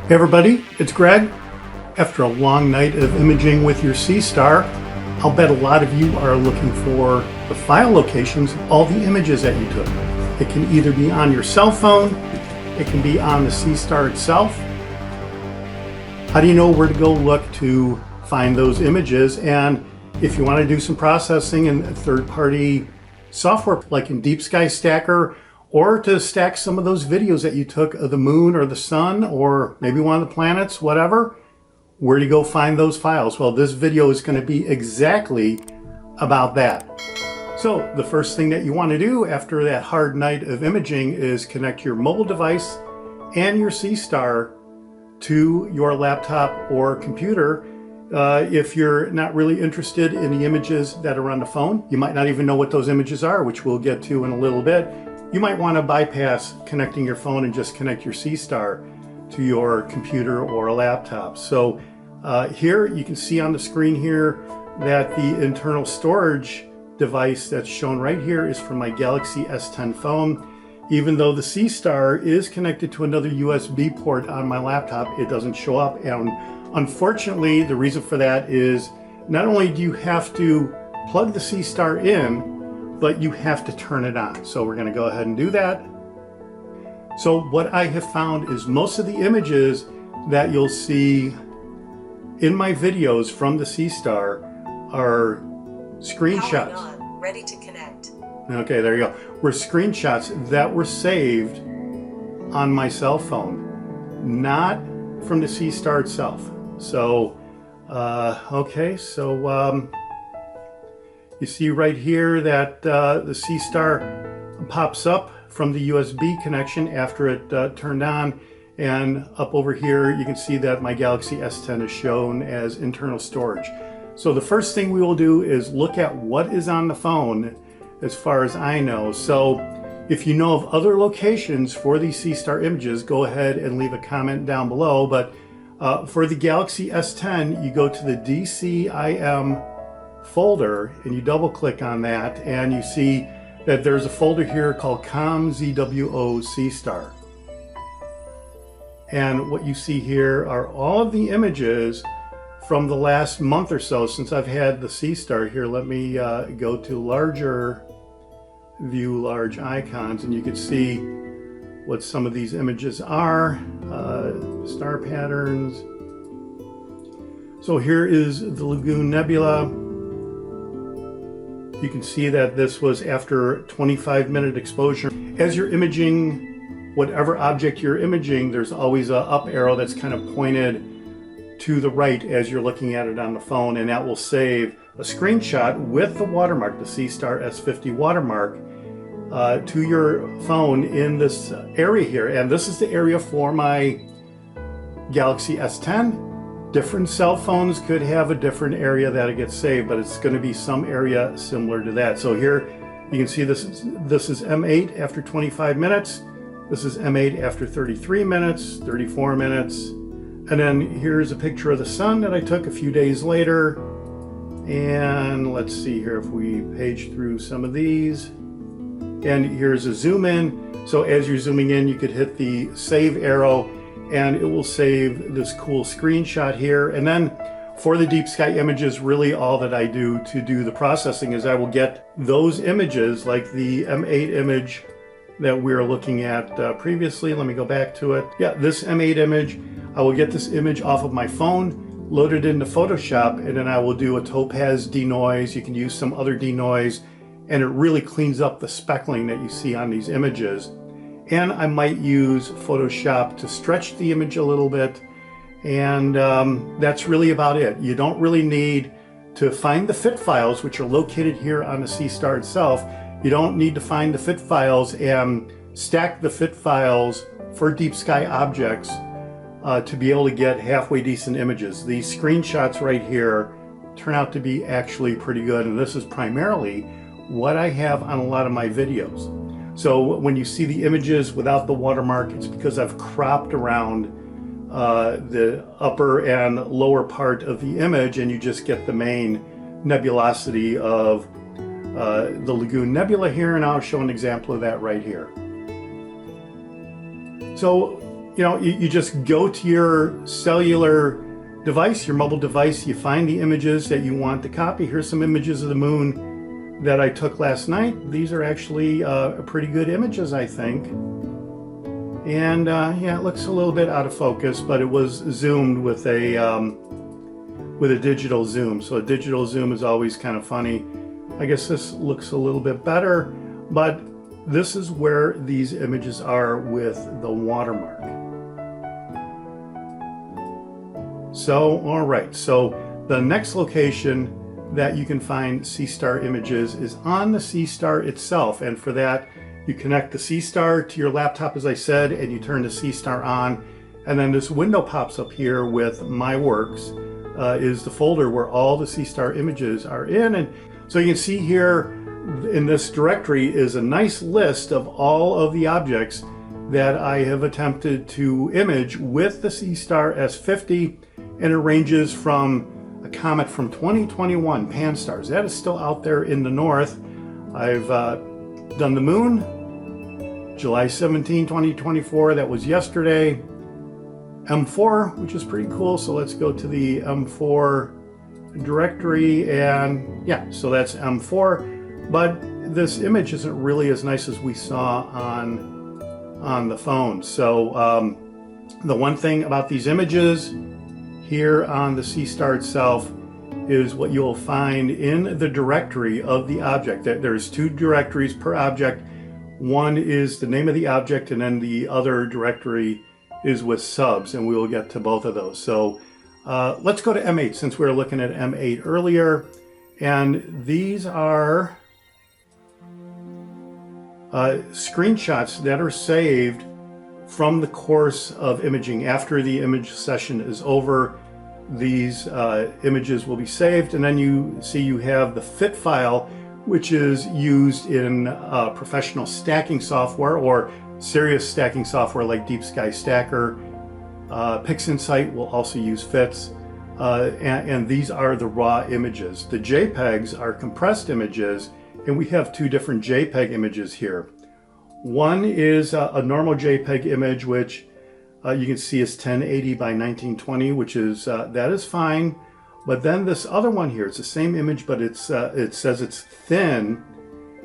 Hey everybody, it's Greg. After a long night of imaging with your Seestar, I'll bet a lot of you are looking for the file locations of all the images that you took. It can either be on your cell phone, it can be on the Seestar itself. How do you know where to go look to find those images? And if you want to do some processing in third-party software like in Deep Sky Stacker, or to stack some of those videos that you took of the moon or the sun or maybe one of the planets, whatever, where do you go find those files? Well, this video is going to be exactly about that. So the first thing that you want to do after that hard night of imaging is connect your mobile device and your Seestar to your laptop or computer. If you're not really interested in the images that are on the phone, you might not even know what those images are, which we'll get to in a little bit. You might want to bypass connecting your phone and just connect your Seestar to your computer or a laptop. So here you can see on the screen here that the internal storage device that's shown right here is from my Galaxy S10 phone. Even though the Seestar is connected to another USB port on my laptop, it doesn't show up. And unfortunately, the reason for that is not only do you have to plug the Seestar in, but you have to turn it on. So we're going to go ahead and do that. So what I have found is most of the images that you'll see in my videos from the Seestar are screenshots. Powering on, ready to connect. Okay, there you go. Were screenshots that were saved on my cell phone, not from the Seestar itself. So, okay, so you see right here that the Seestar pops up from the USB connection after it turned on, and up over here you can see that my Galaxy S10 is shown as internal storage. So the first thing we will do is look at what is on the phone as far as I know. So if you know of other locations for these Seestar images, go ahead and leave a comment down below. But for the Galaxy S10, you go to the DCIM folder and you double click on that, and you see that there's a folder here called COM-ZWO Seestar. And what you see here are all of the images from the last month or so since I've had the Seestar here. Let me go to larger, view large icons, and you can see what some of these images are. Star patterns. So here is the Lagoon Nebula. You can see that this was after 25-minute exposure. As you're imaging whatever object you're imaging, there's always an up arrow that's kind of pointed to the right as you're looking at it on the phone, and that will save a screenshot with the watermark, the Seestar S50 watermark, to your phone in this area here. And this is the area for my Galaxy S10. Different cell phones could have a different area that it gets saved, but it's going to be some area similar to that. So here you can see this is M8 after 25 minutes. This is M8 after 33 minutes, 34 minutes. And then here's a picture of the sun that I took a few days later. And let's see here if we page through some of these. And here's a zoom in. So as you're zooming in, you could hit the save arrow and it will save this cool screenshot here. And then for the deep sky images, really all that I do to do the processing is I will get those images, like the M8 image that we were looking at previously. Let me go back to it. Yeah, this M8 image, I will get this image off of my phone, load it into Photoshop, and then I will do a topaz denoise. You can use some other denoise, and it really cleans up the speckling that you see on these images. And I might use Photoshop to stretch the image a little bit, and that's really about it. You don't really need to find the fit files, which are located here on the Seestar itself. You don't need to find the fit files and stack the fit files for deep sky objects to be able to get halfway decent images. These screenshots right here turn out to be actually pretty good, and this is primarily what I have on a lot of my videos. So when you see the images without the watermark, it's because I've cropped around the upper and lower part of the image, and you just get the main nebulosity of the Lagoon Nebula here, and I'll show an example of that right here. So you just go to your cellular device, your mobile device, you find the images that you want to copy. Here's some images of the moon that I took last night. These are actually pretty good images, I think. And yeah, it looks a little bit out of focus, but it was zoomed with a digital zoom. So a digital zoom is always kind of funny. I guess this looks a little bit better, but this is where these images are with the watermark. So, all right, so the next location that you can find Seestar images is on the Seestar itself. And for that, you connect the Seestar to your laptop, as I said, and you turn the Seestar on. And then this window pops up here with My Works, is the folder where all the Seestar images are in. And so you can see here in this directory is a nice list of all of the objects that I have attempted to image with the Seestar S50, and it ranges from a comet from 2021, Pan-STARRS. That is still out there in the north. I've done the moon, July 17, 2024. That was yesterday. M4, which is pretty cool. So let's go to the M4 directory, and yeah, so that's M4. But this image isn't really as nice as we saw on the phone. So the one thing about these images here on the Seestar itself is what you'll find in the directory of the object. There's two directories per object. One is the name of the object, and then the other directory is with subs, and we will get to both of those. So let's go to M8 since we were looking at M8 earlier. And these are screenshots that are saved from the course of imaging. After the image session is over, these images will be saved, and then you see you have the FIT file, which is used in professional stacking software or serious stacking software like Deep Sky Stacker. PixInsight will also use FITs, and these are the raw images. The JPEGs are compressed images, and we have two different JPEG images here. One is a normal JPEG image, which you can see is 1080 by 1920, which is that is fine. But then this other one here, it's the same image, but it says it's thin,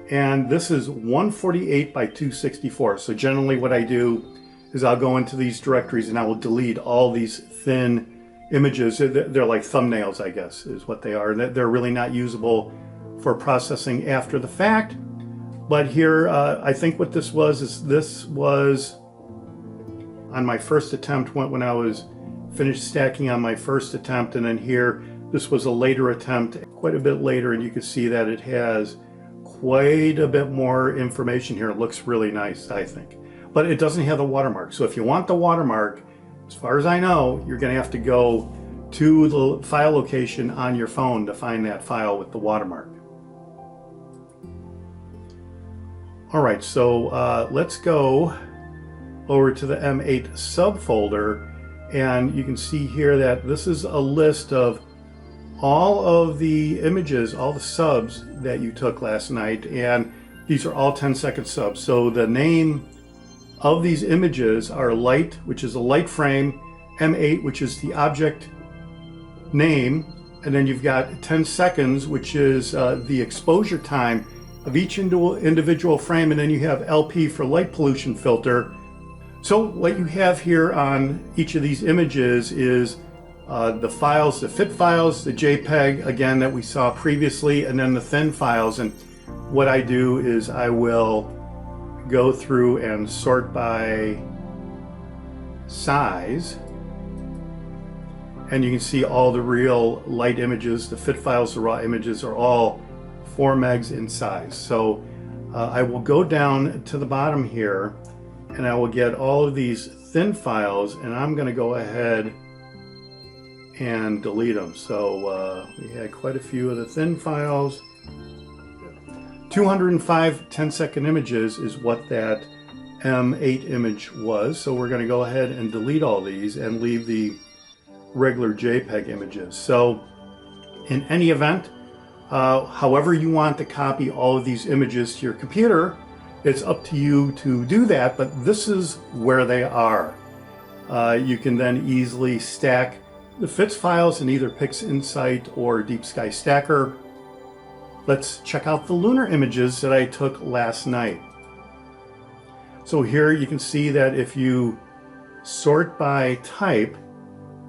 and this is 148 by 264. So generally what I do is I'll go into these directories and I will delete all these thin images. They're like thumbnails, I guess, is what they are. They're really not usable for processing after the fact. But here, I think what this was on my first attempt when I was finished stacking on my first attempt, and then here, this was a later attempt, quite a bit later, and you can see that it has quite a bit more information here. It looks really nice, I think. But it doesn't have the watermark. So if you want the watermark, as far as I know, you're going to have to go to the file location on your phone to find that file with the watermark. All right, so let's go over to the M8 subfolder, and you can see here that this is a list of all of the images, all the subs that you took last night, and these are all 10-second subs. So the name of these images are light, which is a light frame, M8, which is the object name, and then you've got 10 seconds, which is the exposure time of each individual frame, and then you have LP for light pollution filter. So what you have here on each of these images is the files, the FIT files, the JPEG, again, that we saw previously, and then the thin files. And what I do is I will go through and sort by size. And you can see all the real light images, the FIT files, the raw images are all 4 megs in size. So I will go down to the bottom here, and I will get all of these thin files, and I'm going to go ahead and delete them. So we had quite a few of the thin files. 205 10-second images is what that M8 image was. So we're going to go ahead and delete all these and leave the regular JPEG images. So in any event, however you want to copy all of these images to your computer, it's up to you to do that, but this is where they are. You can then easily stack the FITS files in either PixInsight or Deep Sky Stacker. Let's check out the lunar images that I took last night. So here you can see that if you sort by type,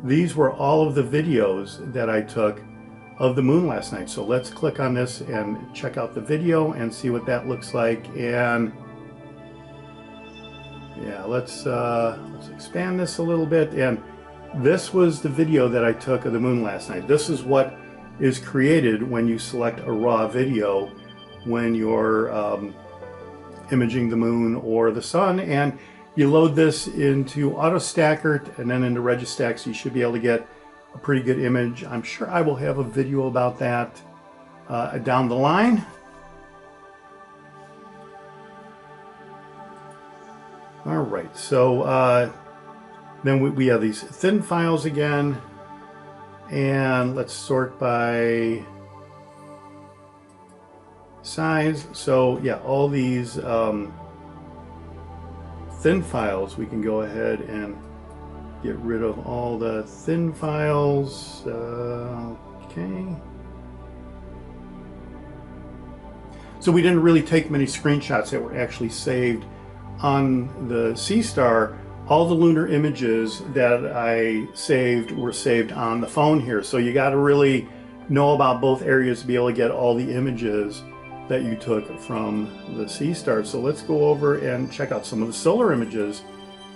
these were all of the videos that I took of the moon last night. So let's click on this and check out the video and see what that looks like. And yeah, let's expand this a little bit. And this was the video that I took of the moon last night. This is what is created when you select a raw video when you're imaging the moon or the sun, and you load this into AutoStacker and then into Registack, so you should be able to get a pretty good image. I'm sure I will have a video about that down the line. All right, so then we have these thin files again, and let's sort by size. So yeah, all these thin files, we can go ahead and get rid of all the thin files. Okay. So we didn't really take many screenshots that were actually saved on the Seestar. All the lunar images that I saved were saved on the phone here. So you got to really know about both areas to be able to get all the images that you took from the Seestar. So let's go over and check out some of the solar images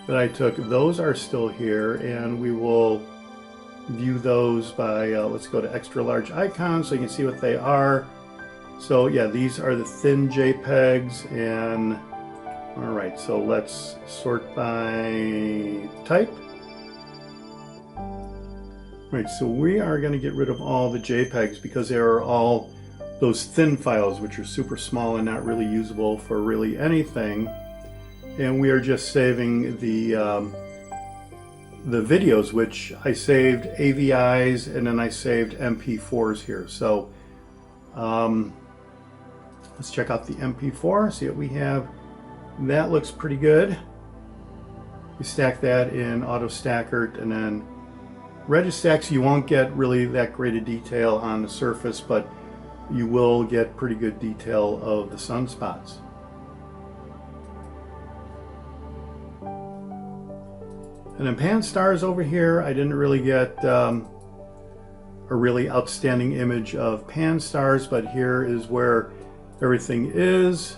that I took. Those are still here, and we will view those by, let's go to extra large icons so you can see what they are. So yeah, these are the thin JPEGs, and all right, so let's sort by type. Right, so we are going to get rid of all the JPEGs because they are all those thin files, which are super small and not really usable for really anything. And we are just saving the videos, which I saved AVIs and then I saved MP4s here. So let's check out the MP4, see what we have. That looks pretty good. We stack that in AutoStacker and then Registack, so you won't get really that great a detail on the surface, but you will get pretty good detail of the sunspots. And then pan stars over here, I didn't really get a really outstanding image of pan stars, but here is where everything is.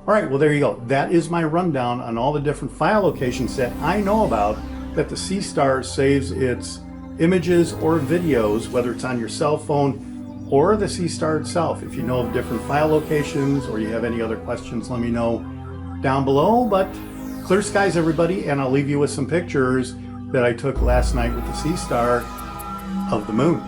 All right, well, there you go. That is my rundown on all the different file locations that I know about that the Seestar saves its images or videos, whether it's on your cell phone or the Seestar itself. If you know of different file locations or you have any other questions, let me know down below. But clear skies, everybody, and I'll leave you with some pictures that I took last night with the Seestar of the moon.